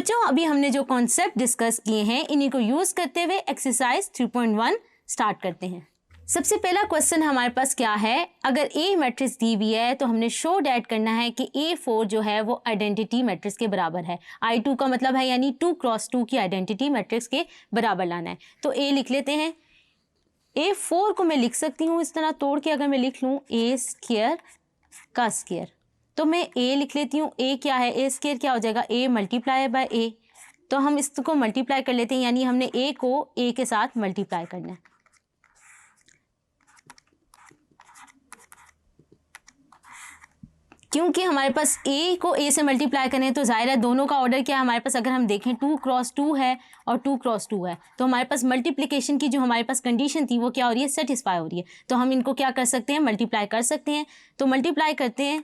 बच्चों अभी हमने जो कॉन्सेप्ट डिस्कस किए हैं इन्हीं को यूज करते हुए एक्सरसाइज 3.1 स्टार्ट करते हैं। सबसे पहला क्वेश्चन हमारे पास क्या है, अगर ए मैट्रिक्स दी हुई है तो हमने शो डैट करना है कि A4 जो है वो आइडेंटिटी मैट्रिक्स के बराबर है। I2 का मतलब है यानी 2 क्रॉस 2 की आइडेंटिटी मैट्रिक्स के बराबर लाना है। तो A लिख लेते हैं। A4 को मैं लिख सकती हूँ इस तरह तोड़ के, अगर मैं लिख लूँ A स्क्वायर का स्क्वायर, तो मैं A लिख लेती हूँ। A क्या है, A स्क्वायर क्या हो जाएगा, A मल्टीप्लाई बाय A। तो हम इसको मल्टीप्लाई कर लेते हैं, यानी हमने A को A के साथ मल्टीप्लाई करना है। क्योंकि हमारे पास A को A से मल्टीप्लाई करें तो जाहिर है दोनों का ऑर्डर क्या है हमारे पास, अगर हम देखें 2 क्रॉस 2 है और 2 क्रॉस 2 है, तो हमारे पास मल्टीप्लिकेशन की जो हमारे पास कंडीशन थी वो क्या हो रही है, सेटिस्फाई हो रही है। तो हम इनको क्या कर सकते हैं, मल्टीप्लाई कर सकते हैं। तो मल्टीप्लाई करते हैं।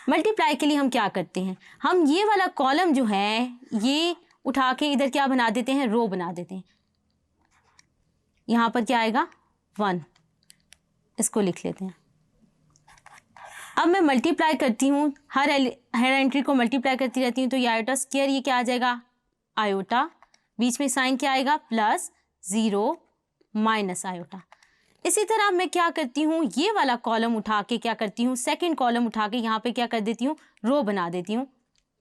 मल्टीप्लाई के लिए हम क्या करते हैं, हम ये वाला कॉलम जो है ये उठा के इधर क्या बना देते हैं, रो बना देते हैं। यहाँ पर क्या आएगा 1, इसको लिख लेते हैं। अब मैं मल्टीप्लाई करती हूँ, हर एंट्री को मल्टीप्लाई करती रहती हूँ। तो ये आयोटा स्क्वायर ये क्या आ जाएगा, आयोटा, बीच में साइन क्या आएगा, प्लस 0 माइनस आयोटा। इसी तरह मैं क्या करती हूँ, ये वाला कॉलम उठा के क्या करती हूँ, सेकंड कॉलम उठा के यहाँ पे क्या कर देती हूँ, रो बना देती हूँ।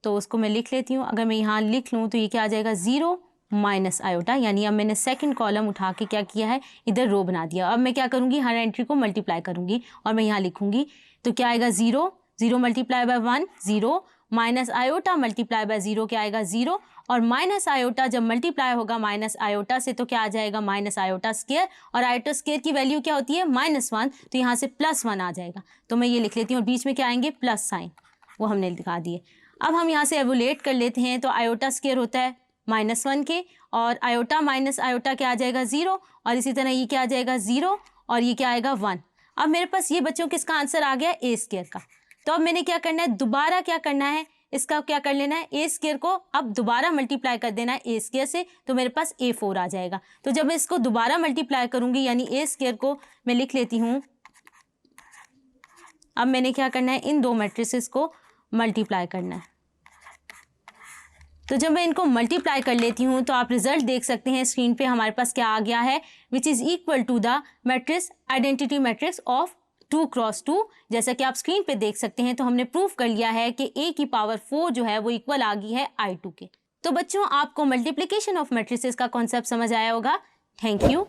तो उसको मैं लिख लेती हूँ। अगर मैं यहाँ लिख लूँ तो ये क्या आ जाएगा, 0 माइनस आयोटा, यानी अब मैंने सेकंड कॉलम उठा के क्या किया है, इधर रो बना दिया। अब मैं क्या करूँगी, हर एंट्री को मल्टीप्लाई करूँगी और मैं यहाँ लिखूँगी। तो क्या आएगा, 0 0 multiply by 1 0 minus iota multiply by 0 क्या आएगा 0, और माइनस आयोटा जब मल्टीप्लाई होगा माइनस आयोटा से तो क्या आ जाएगा, माइनस आयोटा स्क्वायर, और आयोटा स्क्वायर की वैल्यू क्या होती है, -1, तो यहाँ से +1 आ जाएगा। तो मैं ये लिख लेती हूँ और बीच में क्या आएंगे, प्लस साइन, वो हमने दिखा दिए। अब हम यहाँ से एवोलेट कर लेते हैं। तो आयोटा स्क्वायर होता है -1 के, और आयोटा माइनस आयोटा क्या आ जाएगा 0, और इसी तरह ये क्या आ जाएगा 0, और ये क्या आएगा 1। अब मेरे पास ये बच्चों किसका आंसर आ गया, A स्क्वायर का। तो अब मैंने क्या करना है, दोबारा क्या करना है, इसका क्या कर लेना है, A स्क्वायर को अब दोबारा मल्टीप्लाई कर देना है A स्क्वायर से, तो मेरे पास A4 आ जाएगा। तो जब मैं इसको दोबारा मल्टीप्लाई करूंगी यानी A स्क्वायर को मैं लिख लेती हूँ। अब मैंने क्या करना है, इन दो मैट्रिसेस को मल्टीप्लाई करना है। तो जब मैं इनको मल्टीप्लाई कर लेती हूँ तो आप रिजल्ट देख सकते हैं स्क्रीन पे हमारे पास क्या आ गया है, which is equal to the matrix identity matrix of 2 cross 2। जैसा कि आप स्क्रीन पे देख सकते हैं, तो हमने प्रूफ कर लिया है कि A की पावर 4 जो है वो इक्वल आ गई है I2 के। तो बच्चों आपको मल्टीप्लिकेशन ऑफ मैट्रिसेस का कॉन्सेप्ट समझ आया होगा। Thank you.